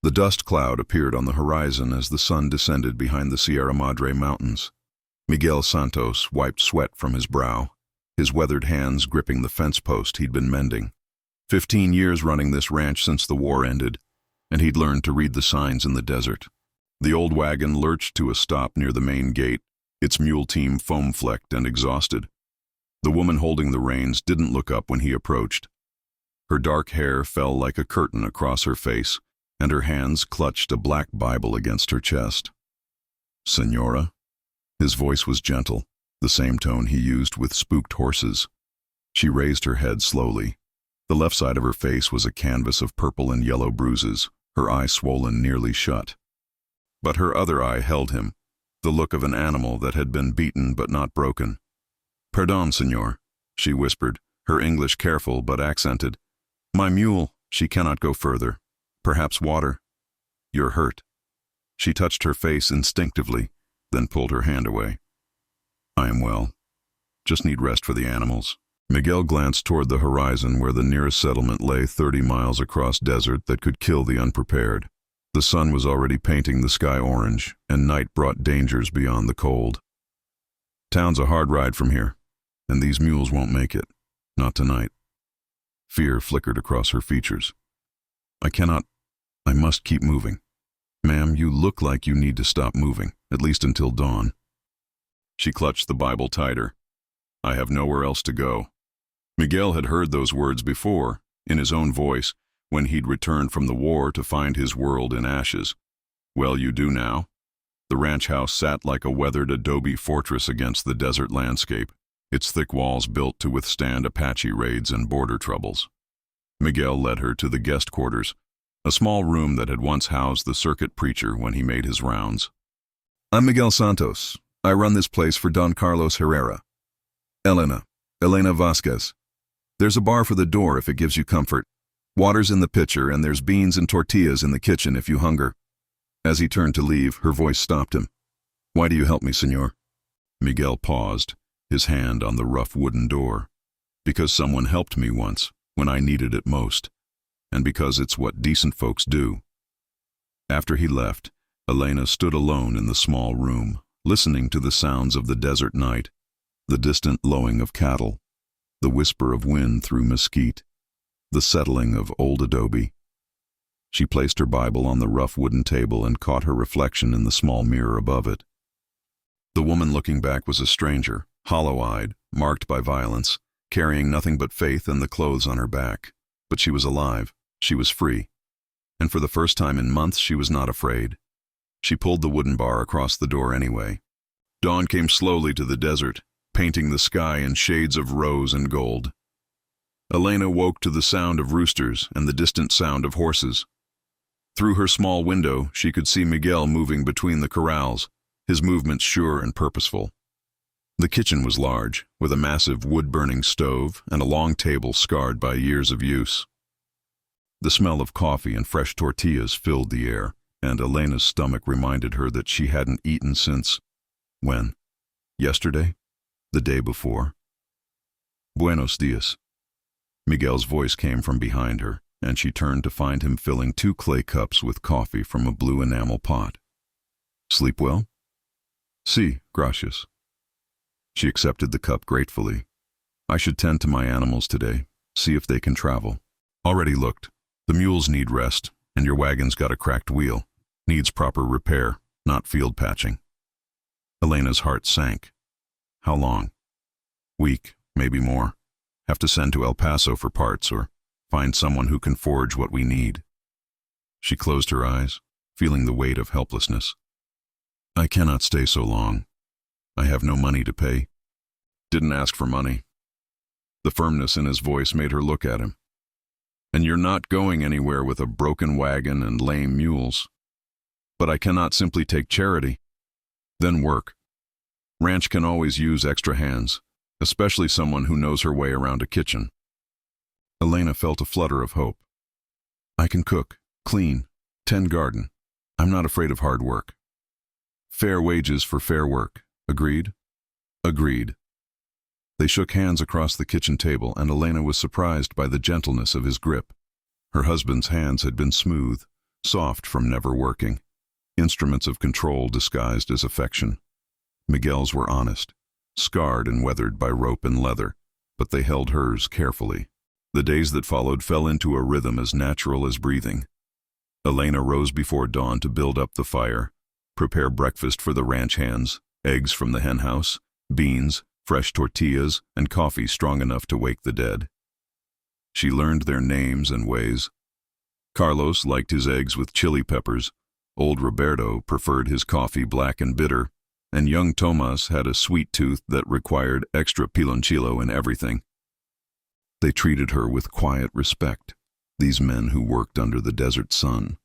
The dust cloud appeared on the horizon as the sun descended behind the Sierra Madre mountains. Miguel Santos wiped sweat from his brow, his weathered hands gripping the fence post he'd been mending. 15 years running this ranch since the war ended, and he'd learned to read the signs in the desert. The old wagon lurched to a stop near the main gate, its mule team foam-flecked and exhausted. The woman holding the reins didn't look up when he approached. Her dark hair fell like a curtain across her face, and her hands clutched a black Bible against her chest. "Senora?" His voice was gentle, the same tone he used with spooked horses. She raised her head slowly. The left side of her face was a canvas of purple and yellow bruises, her eye swollen nearly shut. But her other eye held him, the look of an animal that had been beaten but not broken. "Pardon, senor," she whispered, her English careful but accented. "My mule, she cannot go further. Perhaps water. You're hurt." She touched her face instinctively, then pulled her hand away. "I am well. Just need rest for the animals." Miguel glanced toward the horizon where the nearest settlement lay 30 miles across desert that could kill the unprepared. The sun was already painting the sky orange, and night brought dangers beyond the cold. "Town's a hard ride from here, and these mules won't make it. Not tonight." Fear flickered across her features. I must keep moving." "Ma'am, you look like you need to stop moving, at least until dawn." She clutched the Bible tighter. "I have nowhere else to go." Miguel had heard those words before, in his own voice, when he'd returned from the war to find his world in ashes. Well, you do now. The ranch house sat like a weathered adobe fortress against the desert landscape, its thick walls built to withstand Apache raids and border troubles. Miguel led her to the guest quarters, a small room that had once housed the circuit preacher when he made his rounds. "I'm Miguel Santos. I run this place for Don Carlos Herrera. Elena Vasquez. There's a bar for the door if it gives you comfort. Water's in the pitcher, and there's beans and tortillas in the kitchen if you hunger." As he turned to leave, her voice stopped him. "Why do you help me, senor?" Miguel paused, his hand on the rough wooden door. "Because someone helped me once, when I needed it most. And because it's what decent folks do." After he left, Elena stood alone in the small room, listening to the sounds of the desert night, the distant lowing of cattle, the whisper of wind through mesquite, the settling of old adobe. She placed her Bible on the rough wooden table and caught her reflection in the small mirror above it. The woman looking back was a stranger, hollow-eyed, marked by violence, carrying nothing but faith and the clothes on her back. But she was alive. She was free. And for the first time in months, she was not afraid. She pulled the wooden bar across the door anyway. Dawn came slowly to the desert, painting the sky in shades of rose and gold. Elena woke to the sound of roosters and the distant sound of horses. Through her small window, she could see Miguel moving between the corrals, his movements sure and purposeful. The kitchen was large, with a massive wood-burning stove and a long table scarred by years of use. The smell of coffee and fresh tortillas filled the air, and Elena's stomach reminded her that she hadn't eaten since... when? Yesterday? The day before? "Buenos dias." Miguel's voice came from behind her, and she turned to find him filling 2 clay cups with coffee from a blue enamel pot. "Sleep well?" "Sí, gracias." She accepted the cup gratefully. "I should tend to my animals today, see if they can travel." "Already looked. The mules need rest, and your wagon's got a cracked wheel. Needs proper repair, not field patching." Elena's heart sank. "How long?" "Week, maybe more. Have to send to El Paso for parts or find someone who can forge what we need." She closed her eyes, feeling the weight of helplessness. "I cannot stay so long. I have no money to pay." "Didn't ask for money." The firmness in his voice made her look at him. "And you're not going anywhere with a broken wagon and lame mules." "But I cannot simply take charity." "Then work. Ranch can always use extra hands, especially someone who knows her way around a kitchen." Elena felt a flutter of hope. "I can cook, clean, tend garden. I'm not afraid of hard work." "Fair wages for fair work. Agreed?" "Agreed." They shook hands across the kitchen table, and Elena was surprised by the gentleness of his grip. Her husband's hands had been smooth, soft from never working, instruments of control disguised as affection. Miguel's were honest, scarred and weathered by rope and leather, but they held hers carefully. The days that followed fell into a rhythm as natural as breathing. Elena rose before dawn to build up the fire, prepare breakfast for the ranch hands, eggs from the henhouse, beans, fresh tortillas, and coffee strong enough to wake the dead. She learned their names and ways. Carlos liked his eggs with chili peppers, old Roberto preferred his coffee black and bitter, and young Tomas had a sweet tooth that required extra piloncillo in everything. They treated her with quiet respect, these men who worked under the desert sun.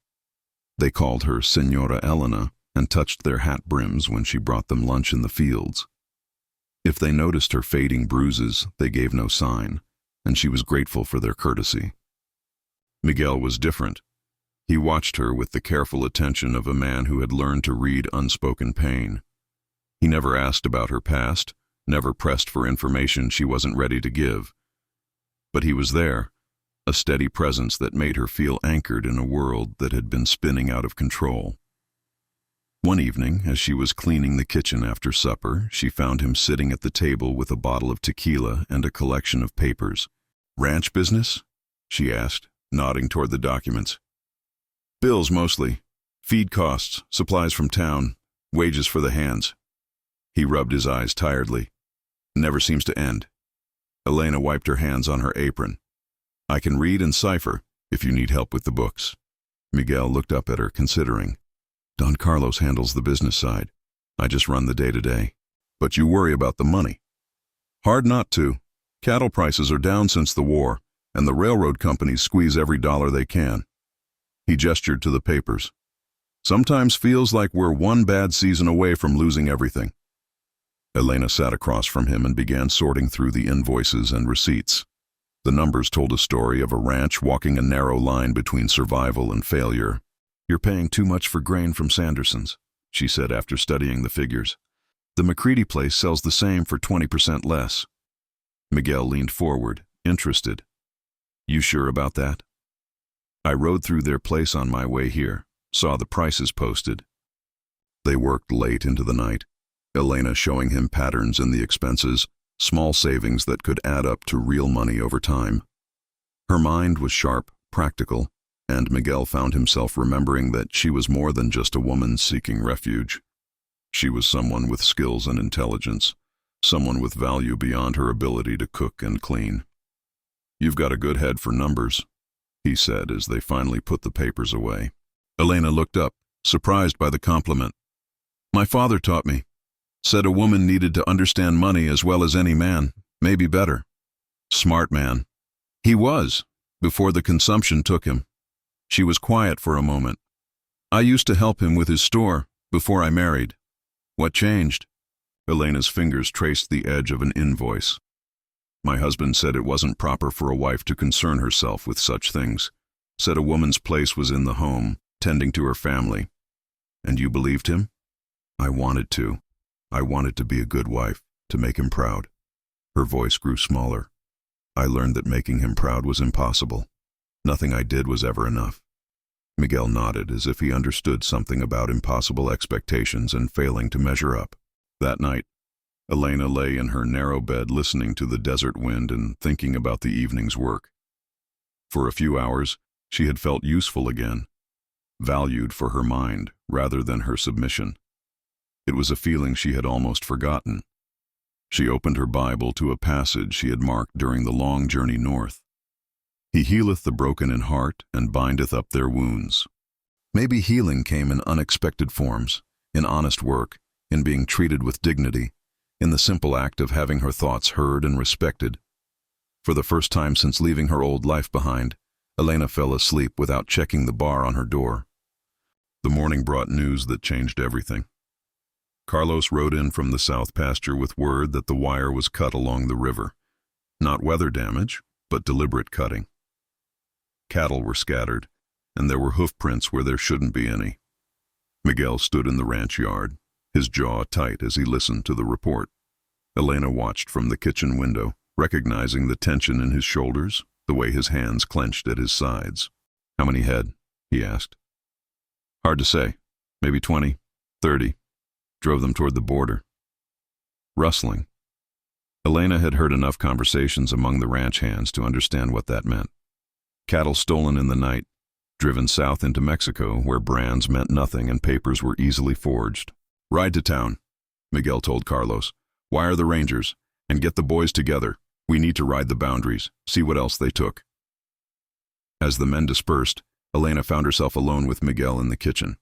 They called her Senora Elena and touched their hat brims when she brought them lunch in the fields. If they noticed her fading bruises, they gave no sign, and she was grateful for their courtesy. Miguel was different. He watched her with the careful attention of a man who had learned to read unspoken pain. He never asked about her past, never pressed for information she wasn't ready to give. But he was there, a steady presence that made her feel anchored in a world that had been spinning out of control. One evening, as she was cleaning the kitchen after supper, she found him sitting at the table with a bottle of tequila and a collection of papers. "Ranch business?" she asked, nodding toward the documents. "Bills mostly. Feed costs, supplies from town, wages for the hands." He rubbed his eyes tiredly. "Never seems to end." Elena wiped her hands on her apron. "I can read and cipher, if you need help with the books." Miguel looked up at her, considering. "Don Carlos handles the business side. I just run the day-to-day. But you worry about the money." "Hard not to. Cattle prices are down since the war, and the railroad companies squeeze every dollar they can." He gestured to the papers. "Sometimes feels like we're one bad season away from losing everything." Elena sat across from him and began sorting through the invoices and receipts. The numbers told a story of a ranch walking a narrow line between survival and failure. "You're paying too much for grain from Sanderson's," she said after studying the figures. "The McCready place sells the same for 20% less." Miguel leaned forward, interested. "You sure about that?" "I rode through their place on my way here, saw the prices posted." They worked late into the night, Elena showing him patterns in the expenses, small savings that could add up to real money over time. Her mind was sharp, practical, and Miguel found himself remembering that she was more than just a woman seeking refuge. She was someone with skills and intelligence, someone with value beyond her ability to cook and clean. "You've got a good head for numbers," he said as they finally put the papers away. Elena looked up, surprised by the compliment. "My father taught me. Said a woman needed to understand money as well as any man, maybe better." "Smart man." "He was, before the consumption took him." She was quiet for a moment. "I used to help him with his store before I married." "What changed?" Elena's fingers traced the edge of an invoice. "My husband said it wasn't proper for a wife to concern herself with such things. Said a woman's place was in the home, tending to her family." "And you believed him?" "I wanted to. I wanted to be a good wife, to make him proud." Her voice grew smaller. "I learned that making him proud was impossible. Nothing I did was ever enough." Miguel nodded as if he understood something about impossible expectations and failing to measure up. That night, Elena lay in her narrow bed listening to the desert wind and thinking about the evening's work. For a few hours, she had felt useful again, valued for her mind rather than her submission. It was a feeling she had almost forgotten. She opened her Bible to a passage she had marked during the long journey north. "He healeth the broken in heart and bindeth up their wounds." Maybe healing came in unexpected forms, in honest work, in being treated with dignity, in the simple act of having her thoughts heard and respected. For the first time since leaving her old life behind, Elena fell asleep without checking the bar on her door. The morning brought news that changed everything. Carlos rode in from the south pasture with word that the wire was cut along the river. Not weather damage, but deliberate cutting. Cattle were scattered, and there were hoof prints where there shouldn't be any. Miguel stood in the ranch yard, his jaw tight as he listened to the report. Elena watched from the kitchen window, recognizing the tension in his shoulders, the way his hands clenched at his sides. "How many head?" he asked. Hard to say. Maybe 20, 30. Drove them toward the border. Rustling. Elena had heard enough conversations among the ranch hands to understand what that meant. Cattle stolen in the night, driven south into Mexico, where brands meant nothing and papers were easily forged. Ride to town, Miguel told Carlos. Wire the Rangers, and get the boys together. We need to ride the boundaries, see what else they took. As the men dispersed, Elena found herself alone with Miguel in the kitchen.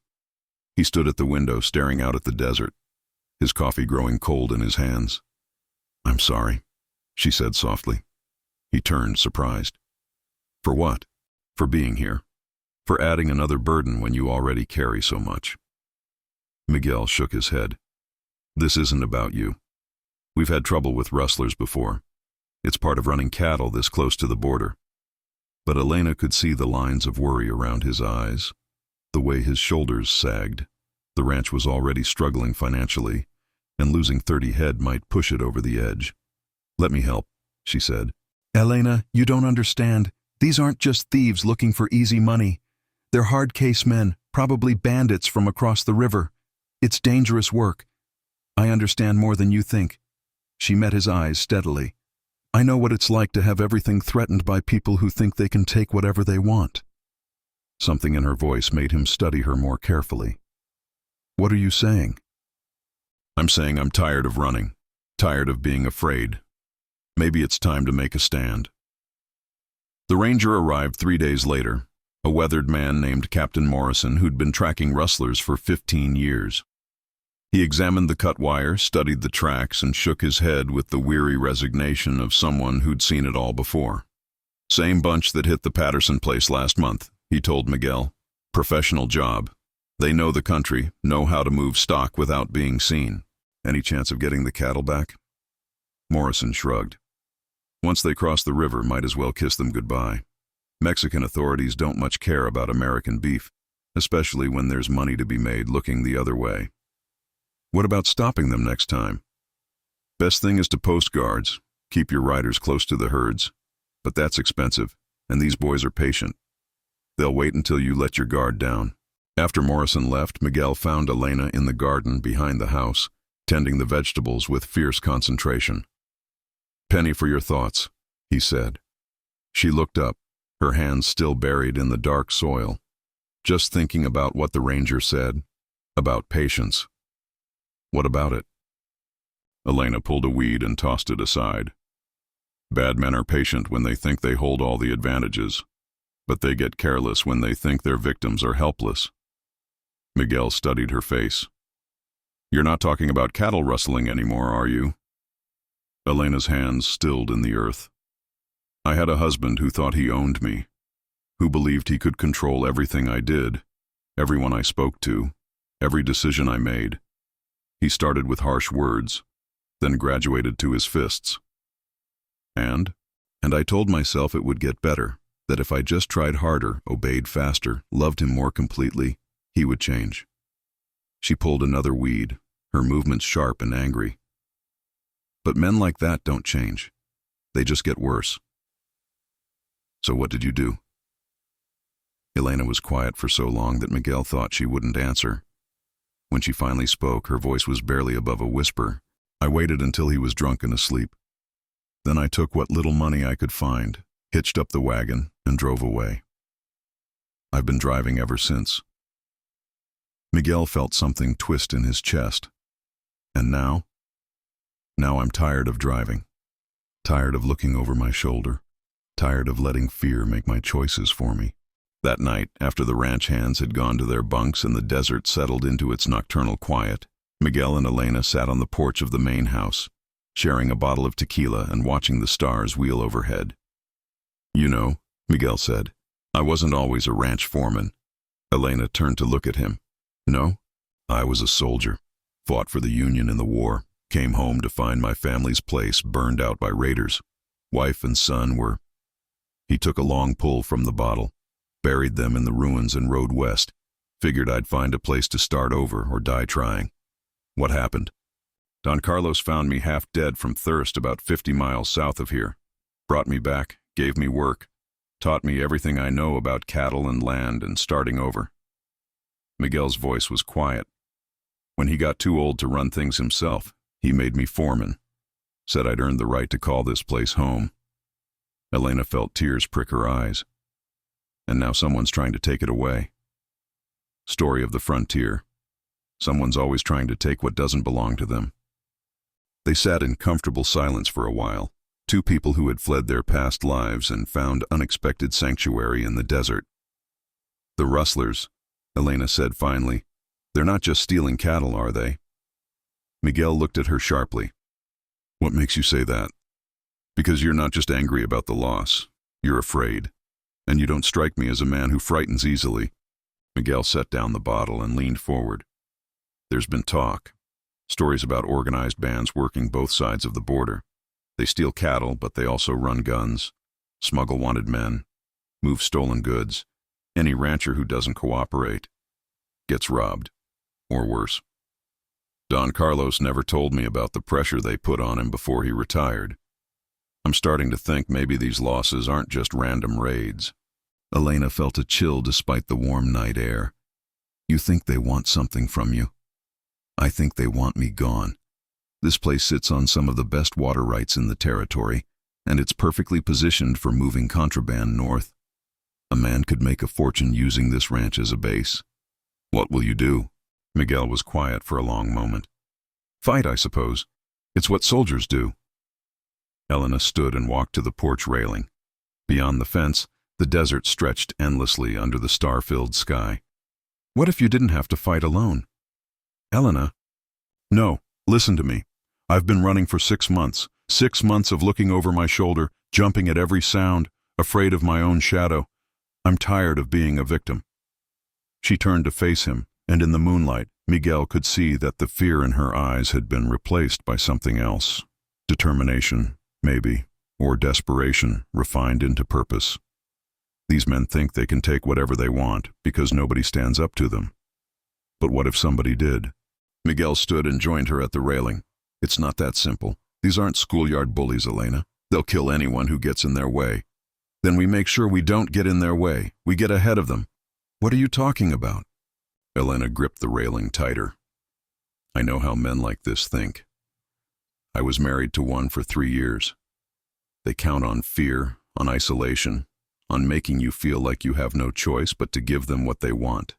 He stood at the window staring out at the desert, his coffee growing cold in his hands. I'm sorry, she said softly. He turned, surprised. For what? For being here. For adding another burden when you already carry so much. Miguel shook his head. This isn't about you. We've had trouble with rustlers before. It's part of running cattle this close to the border. But Elena could see the lines of worry around his eyes, the way his shoulders sagged. The ranch was already struggling financially, and losing 30 head might push it over the edge. Let me help, she said. Elena, you don't understand. These aren't just thieves looking for easy money. They're hard-case men, probably bandits from across the river. It's dangerous work. I understand more than you think. She met his eyes steadily. I know what it's like to have everything threatened by people who think they can take whatever they want. Something in her voice made him study her more carefully. What are you saying? I'm saying I'm tired of running, tired of being afraid. Maybe it's time to make a stand. The ranger arrived 3 days later, a weathered man named Captain Morrison who'd been tracking rustlers for 15 years. He examined the cut wire, studied the tracks, and shook his head with the weary resignation of someone who'd seen it all before. Same bunch that hit the Patterson place last month, he told Miguel. Professional job. They know the country, know how to move stock without being seen. Any chance of getting the cattle back? Morrison shrugged. Once they cross the river, might as well kiss them goodbye. Mexican authorities don't much care about American beef, especially when there's money to be made looking the other way. What about stopping them next time? Best thing is to post guards, keep your riders close to the herds. But that's expensive, and these boys are patient. They'll wait until you let your guard down. After Morrison left, Miguel found Elena in the garden behind the house, tending the vegetables with fierce concentration. Penny for your thoughts, he said. She looked up, her hands still buried in the dark soil, just thinking about what the ranger said, about patience. What about it? Elena pulled a weed and tossed it aside. Bad men are patient when they think they hold all the advantages, but they get careless when they think their victims are helpless. Miguel studied her face. You're not talking about cattle rustling anymore, are you? Elena's hands stilled in the earth. I had a husband who thought he owned me, who believed he could control everything I did, everyone I spoke to, every decision I made. He started with harsh words, then graduated to his fists. And I told myself it would get better, that if I just tried harder, obeyed faster, loved him more completely, he would change. She pulled another weed, her movements sharp and angry. But men like that don't change. They just get worse. So what did you do? Elena was quiet for so long that Miguel thought she wouldn't answer. When she finally spoke, her voice was barely above a whisper. I waited until he was drunk and asleep. Then I took what little money I could find, hitched up the wagon, and drove away. I've been driving ever since. Miguel felt something twist in his chest. And now? Now I'm tired of driving. Tired of looking over my shoulder. Tired of letting fear make my choices for me. That night, after the ranch hands had gone to their bunks and the desert settled into its nocturnal quiet, Miguel and Elena sat on the porch of the main house, sharing a bottle of tequila and watching the stars wheel overhead. You know, Miguel said, I wasn't always a ranch foreman. Elena turned to look at him. No, I was a soldier, fought for the Union in the war, came home to find my family's place burned out by raiders. Wife and son were... He took a long pull from the bottle, buried them in the ruins and rode west. Figured I'd find a place to start over or die trying. What happened? Don Carlos found me half dead from thirst about 50 miles south of here. Brought me back, gave me work, taught me everything I know about cattle and land and starting over. Miguel's voice was quiet. When he got too old to run things himself, he made me foreman. Said I'd earned the right to call this place home. Elena felt tears prick her eyes. And now someone's trying to take it away. Story of the frontier. Someone's always trying to take what doesn't belong to them. They sat in comfortable silence for a while, two people who had fled their past lives and found unexpected sanctuary in the desert. The rustlers, Elena said finally. They're not just stealing cattle, are they? Miguel looked at her sharply. What makes you say that? Because you're not just angry about the loss. You're afraid. And you don't strike me as a man who frightens easily. Miguel set down the bottle and leaned forward. There's been talk. Stories about organized bands working both sides of the border. They steal cattle, but they also run guns, smuggle wanted men, move stolen goods. Any rancher who doesn't cooperate gets robbed, or worse. Don Carlos never told me about the pressure they put on him before he retired. I'm starting to think maybe these losses aren't just random raids. Elena felt a chill despite the warm night air. You think they want something from you? I think they want me gone. This place sits on some of the best water rights in the territory, and it's perfectly positioned for moving contraband north. A man could make a fortune using this ranch as a base. What will you do? Miguel was quiet for a long moment. Fight, I suppose. It's what soldiers do. Elena stood and walked to the porch railing. Beyond the fence, the desert stretched endlessly under the star-filled sky. What if you didn't have to fight alone? Elena? No, listen to me. I've been running for 6 months. 6 months of looking over my shoulder, jumping at every sound, afraid of my own shadow. I'm tired of being a victim. She turned to face him, and in the moonlight, Miguel could see that the fear in her eyes had been replaced by something else. Determination, maybe, or desperation refined into purpose. These men think they can take whatever they want because nobody stands up to them. But what if somebody did? Miguel stood and joined her at the railing. It's not that simple. These aren't schoolyard bullies, Elena. They'll kill anyone who gets in their way. Then we make sure we don't get in their way. We get ahead of them. What are you talking about? Elena gripped the railing tighter. I know how men like this think. I was married to one for 3 years. They count on fear, on isolation, on making you feel like you have no choice but to give them what they want.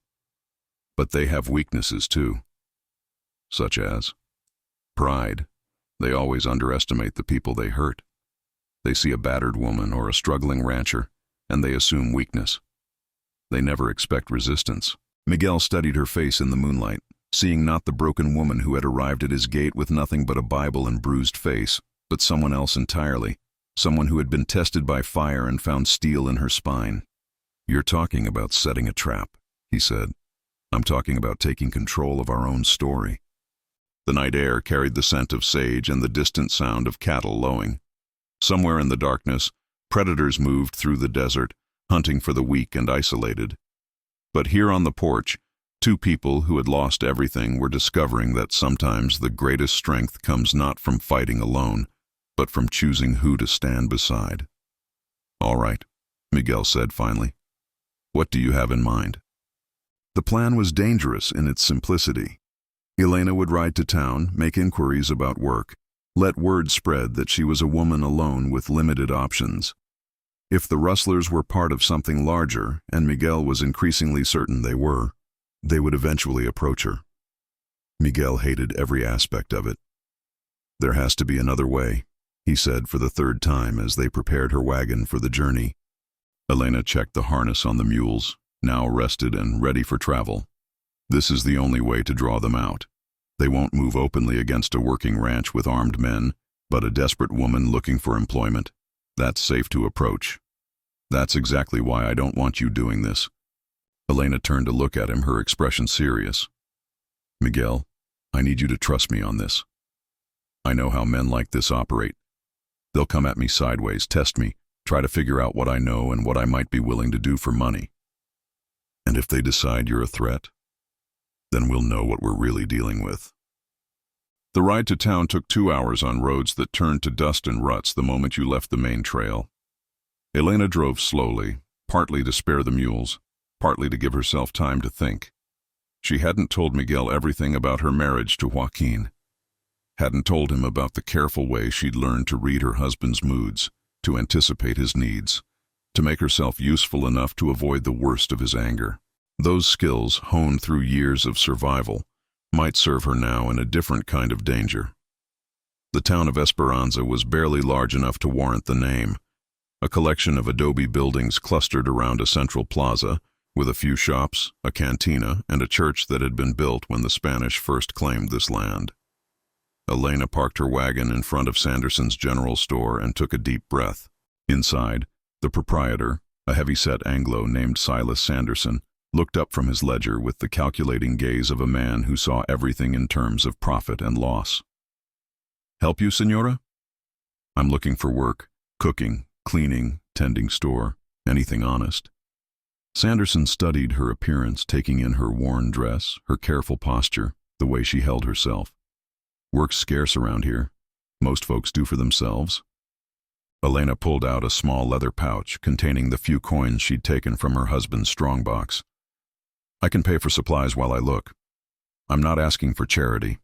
But they have weaknesses too. Such as pride. They always underestimate the people they hurt. They see a battered woman or a struggling rancher, and they assume weakness. They never expect resistance. Miguel studied her face in the moonlight, seeing not the broken woman who had arrived at his gate with nothing but a Bible and bruised face, but someone else entirely, someone who had been tested by fire and found steel in her spine. You're talking about setting a trap, he said. I'm talking about taking control of our own story. The night air carried the scent of sage and the distant sound of cattle lowing. Somewhere in the darkness, predators moved through the desert, hunting for the weak and isolated. But here on the porch, two people who had lost everything were discovering that sometimes the greatest strength comes not from fighting alone, but from choosing who to stand beside. All right, Miguel said finally. What do you have in mind? The plan was dangerous in its simplicity. Elena would ride to town, make inquiries about work, let word spread that she was a woman alone with limited options. If the rustlers were part of something larger, and Miguel was increasingly certain they were, they would eventually approach her. Miguel hated every aspect of it. There has to be another way, he said for the 3rd time as they prepared her wagon for the journey. Elena checked the harness on the mules, now rested and ready for travel. This is the only way to draw them out. They won't move openly against a working ranch with armed men, but a desperate woman looking for employment. That's safe to approach. That's exactly why I don't want you doing this. Elena turned to look at him, her expression serious. Miguel, I need you to trust me on this. I know how men like this operate. They'll come at me sideways, test me, try to figure out what I know and what I might be willing to do for money. And if they decide you're a threat, then we'll know what we're really dealing with. The ride to town took 2 hours on roads that turned to dust and ruts the moment you left the main trail. Elena drove slowly, partly to spare the mules, partly to give herself time to think. She hadn't told Miguel everything about her marriage to Joaquin. Hadn't told him about the careful way she'd learned to read her husband's moods, to anticipate his needs, to make herself useful enough to avoid the worst of his anger. Those skills, honed through years of survival, might serve her now in a different kind of danger. The town of Esperanza was barely large enough to warrant the name. A collection of adobe buildings clustered around a central plaza, with a few shops, a cantina, and a church that had been built when the Spanish first claimed this land. Elena parked her wagon in front of Sanderson's general store and took a deep breath. Inside, the proprietor, a heavy-set Anglo named Silas Sanderson, looked up from his ledger with the calculating gaze of a man who saw everything in terms of profit and loss. "Help you, senora?" "I'm looking for work, cooking, cleaning, tending store, anything honest." Sanderson studied her appearance, taking in her worn dress, her careful posture, the way she held herself. "Work's scarce around here. Most folks do for themselves." Elena pulled out a small leather pouch containing the few coins she'd taken from her husband's strongbox. "I can pay for supplies while I look. I'm not asking for charity."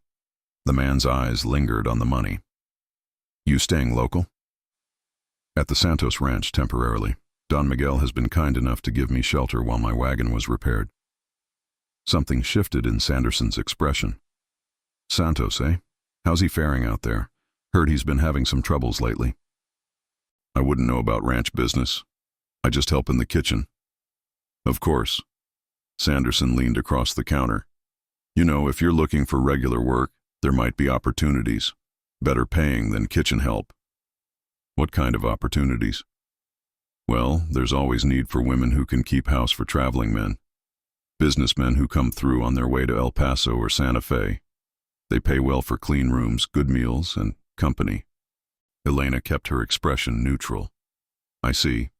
The man's eyes lingered on the money. "You staying local?" "At the Santos Ranch temporarily. Don Miguel has been kind enough to give me shelter while my wagon was repaired." Something shifted in Sanderson's expression. "Santos, eh? How's he faring out there? Heard he's been having some troubles lately." "I wouldn't know about ranch business. I just help in the kitchen." "Of course." Sanderson leaned across the counter. "You know, if you're looking for regular work, there might be opportunities. Better paying than kitchen help." "What kind of opportunities?" "Well, there's always need for women who can keep house for traveling men. Businessmen who come through on their way to El Paso or Santa Fe. They pay well for clean rooms, good meals, and company." Elena kept her expression neutral. "I see.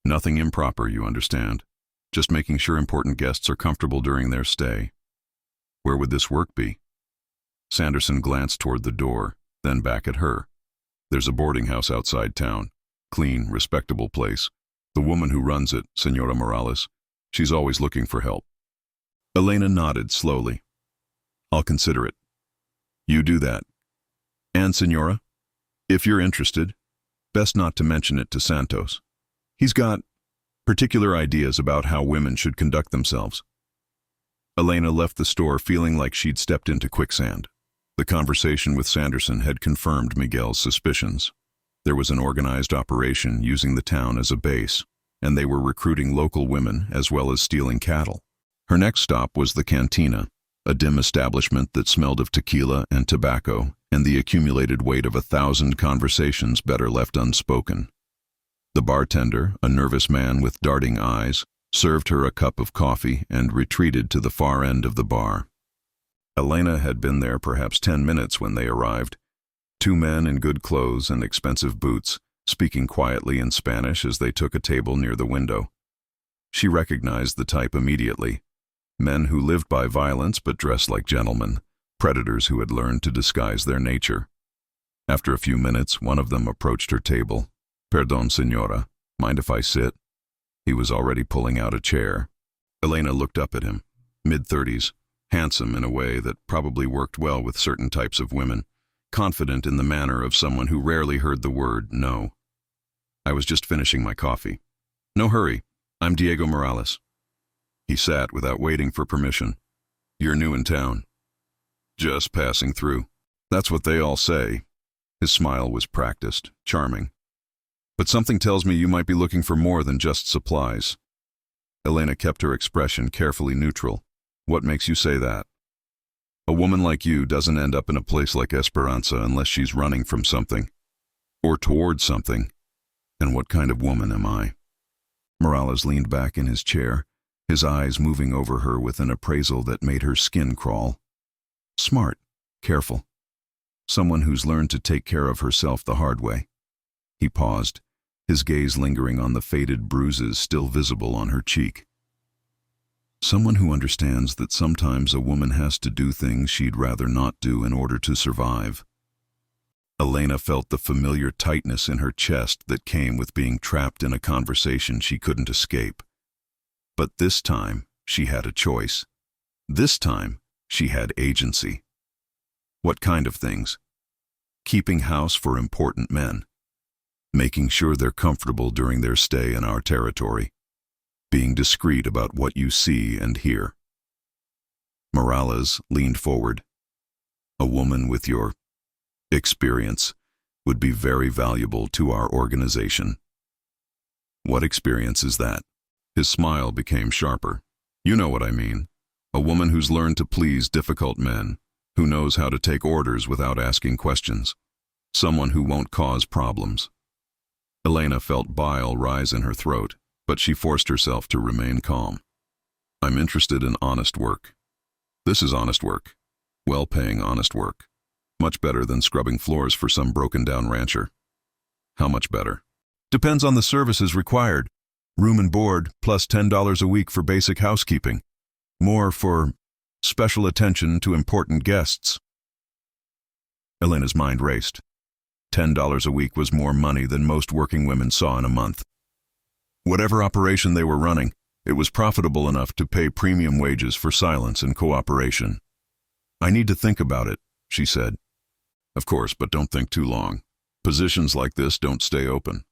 Nothing improper, you understand. Just making sure important guests are comfortable during their stay. Where would this work be?" Sanderson glanced toward the door, then back at her. "There's a boarding house outside town. Clean, respectable place. The woman who runs it, Senora Morales, she's always looking for help." Elena nodded slowly. "I'll consider it." "You do that. And, Senora, if you're interested, best not to mention it to Santos. He's got particular ideas about how women should conduct themselves." Elena left the store feeling like she'd stepped into quicksand. The conversation with Sanderson had confirmed Miguel's suspicions. There was an organized operation using the town as a base, and they were recruiting local women as well as stealing cattle. Her next stop was the cantina, a dim establishment that smelled of tequila and tobacco and the accumulated weight of 1,000 conversations better left unspoken. The bartender, a nervous man with darting eyes, served her a cup of coffee and retreated to the far end of the bar. Elena had been there perhaps 10 minutes when they arrived. 2 men in good clothes and expensive boots, speaking quietly in Spanish as they took a table near the window. She recognized the type immediately. Men who lived by violence but dressed like gentlemen, predators who had learned to disguise their nature. After a few minutes, one of them approached her table. "Perdón, señora, mind if I sit?" He was already pulling out a chair. Elena looked up at him, mid-30s, handsome in a way that probably worked well with certain types of women, confident in the manner of someone who rarely heard the word no. "I was just finishing my coffee." "No hurry. I'm Diego Morales." He sat without waiting for permission. "You're new in town?" "Just passing through." "That's what they all say." His smile was practiced, charming. "But something tells me you might be looking for more than just supplies." Elena kept her expression carefully neutral. "What makes you say that?" "A woman like you doesn't end up in a place like Esperanza unless she's running from something. Or towards something. And what kind of woman am I?" Morales leaned back in his chair, his eyes moving over her with an appraisal that made her skin crawl. "Smart, careful. Someone who's learned to take care of herself the hard way." He paused, his gaze lingering on the faded bruises still visible on her cheek. "Someone who understands that sometimes a woman has to do things she'd rather not do in order to survive." Elena felt the familiar tightness in her chest that came with being trapped in a conversation she couldn't escape. But this time, she had a choice. This time, she had agency. What kind of things? Keeping house for important men. Making sure they're comfortable during their stay in our territory. Being discreet about what you see and hear. Morales leaned forward. A woman with your experience would be very valuable to our organization. What experience is that? His smile became sharper. You know what I mean. A woman who's learned to please difficult men, who knows how to take orders without asking questions. Someone who won't cause problems. Elena felt bile rise in her throat, but she forced herself to remain calm. I'm interested in honest work. This is honest work. Well-paying honest work. Much better than scrubbing floors for some broken-down rancher. How much better? Depends on the services required. Room and board, plus $10 a week for basic housekeeping. More for special attention to important guests. Elena's mind raced. $10 a week was more money than most working women saw in a month. Whatever operation they were running, it was profitable enough to pay premium wages for silence and cooperation. I need to think about it, she said. Of course, but don't think too long. Positions like this don't stay open.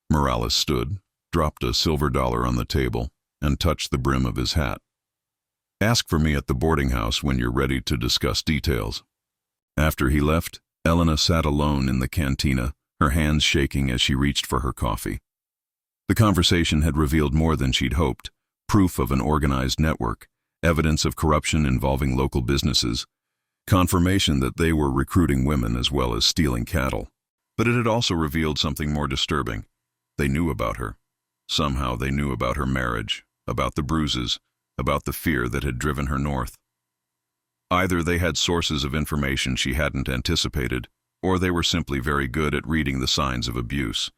Morales stood, dropped a silver dollar on the table, and touched the brim of his hat. Ask for me at the boarding house when you're ready to discuss details. After he left, Elena sat alone in the cantina, her hands shaking as she reached for her coffee. The conversation had revealed more than she'd hoped, proof of an organized network, evidence of corruption involving local businesses, confirmation that they were recruiting women as well as stealing cattle. But it had also revealed something more disturbing. They knew about her. Somehow they knew about her marriage, about the bruises, about the fear that had driven her north. Either they had sources of information she hadn't anticipated, or they were simply very good at reading the signs of abuse.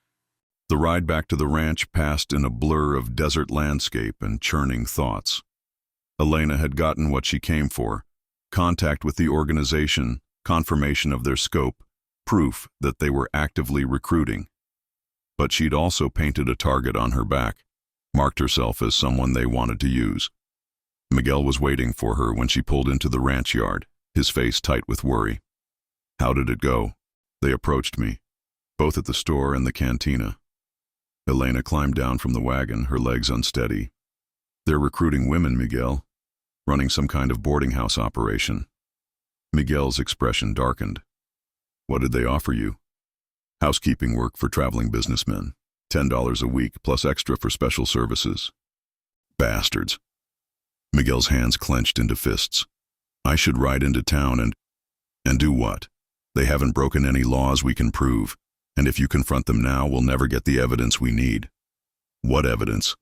The ride back to the ranch passed in a blur of desert landscape and churning thoughts. Elena had gotten what she came for, contact with the organization, confirmation of their scope, proof that they were actively recruiting. But she'd also painted a target on her back, marked herself as someone they wanted to use. Miguel was waiting for her when she pulled into the ranch yard, his face tight with worry. How did it go? They approached me, both at the store and the cantina. Elena climbed down from the wagon, her legs unsteady. They're recruiting women, Miguel. Running some kind of boarding house operation. Miguel's expression darkened. What did they offer you? Housekeeping work for traveling businessmen. $10 a week plus extra for special services. Bastards. Miguel's hands clenched into fists. I should ride into town and do what? They haven't broken any laws we can prove, and if you confront them now, we'll never get the evidence we need. What evidence?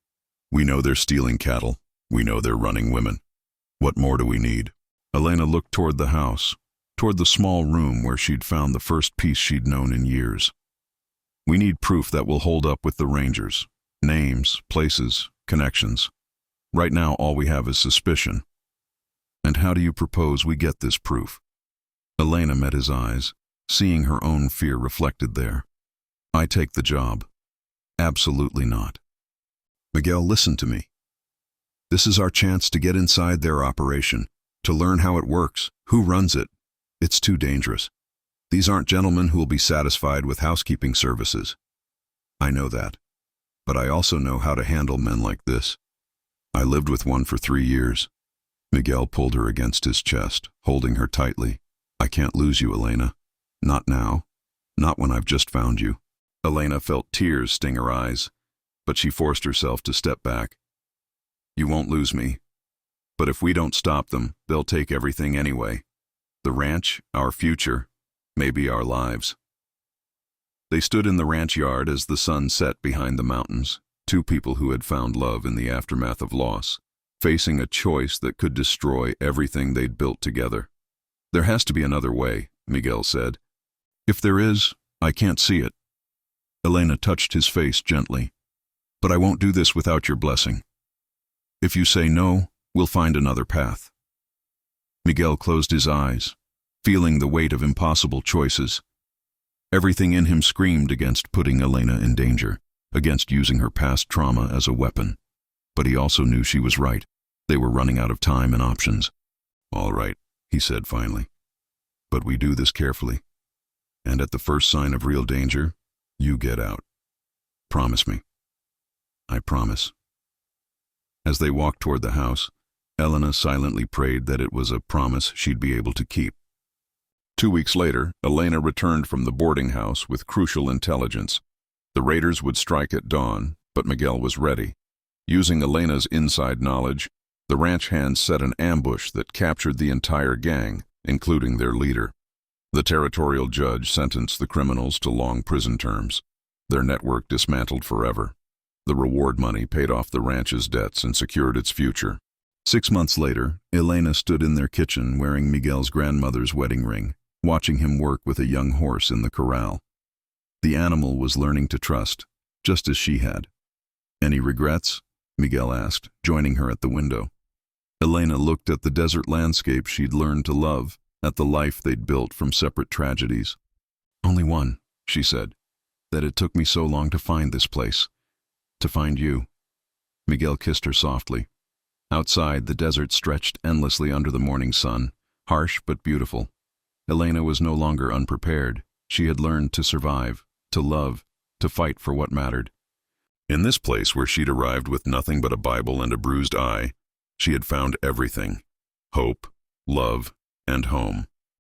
We know they're stealing cattle. We know they're running women. What more do we need? Elena looked toward the house, toward the small room where she'd found the first peace she'd known in years. We need proof that will hold up with the Rangers. Names, places, connections. Right now, all we have is suspicion. And how do you propose we get this proof? Elena met his eyes, seeing her own fear reflected there. I take the job. Absolutely not. Miguel, listen to me. This is our chance to get inside their operation, to learn how it works, who runs it. It's too dangerous. These aren't gentlemen who will be satisfied with housekeeping services. I know that. But I also know how to handle men like this. I lived with one for 3 years. Miguel pulled her against his chest, holding her tightly. I can't lose you, Elena. Not now. Not when I've just found you. Elena felt tears sting her eyes, but she forced herself to step back. You won't lose me. But if we don't stop them, they'll take everything anyway. The ranch, our future, maybe our lives. They stood in the ranch yard as the sun set behind the mountains, two people who had found love in the aftermath of loss, facing a choice that could destroy everything they'd built together. There has to be another way, Miguel said. If there is, I can't see it. Elena touched his face gently. But I won't do this without your blessing. If you say no, we'll find another path. Miguel closed his eyes, feeling the weight of impossible choices. Everything in him screamed against putting Elena in danger, against using her past trauma as a weapon. But he also knew she was right. They were running out of time and options. "All right," he said finally. "But we do this carefully. And at the first sign of real danger, you get out. Promise me." "I promise." As they walked toward the house, Elena silently prayed that it was a promise she'd be able to keep. 2 weeks later, Elena returned from the boarding house with crucial intelligence. The raiders would strike at dawn, but Miguel was ready. Using Elena's inside knowledge, the ranch hands set an ambush that captured the entire gang, including their leader. The territorial judge sentenced the criminals to long prison terms, their network dismantled forever. The reward money paid off the ranch's debts and secured its future. 6 months later, Elena stood in their kitchen wearing Miguel's grandmother's wedding ring, watching him work with a young horse in the corral. The animal was learning to trust, just as she had. "Any regrets?" Miguel asked, joining her at the window. Elena looked at the desert landscape she'd learned to love, at the life they'd built from separate tragedies. "Only one," she said, "that it took me so long to find this place. To find you." Miguel kissed her softly. Outside, the desert stretched endlessly under the morning sun, harsh but beautiful. Elena was no longer unprepared. She had learned to survive, to love, to fight for what mattered. In this place where she'd arrived with nothing but a Bible and a bruised eye, she had found everything: hope, love, and home.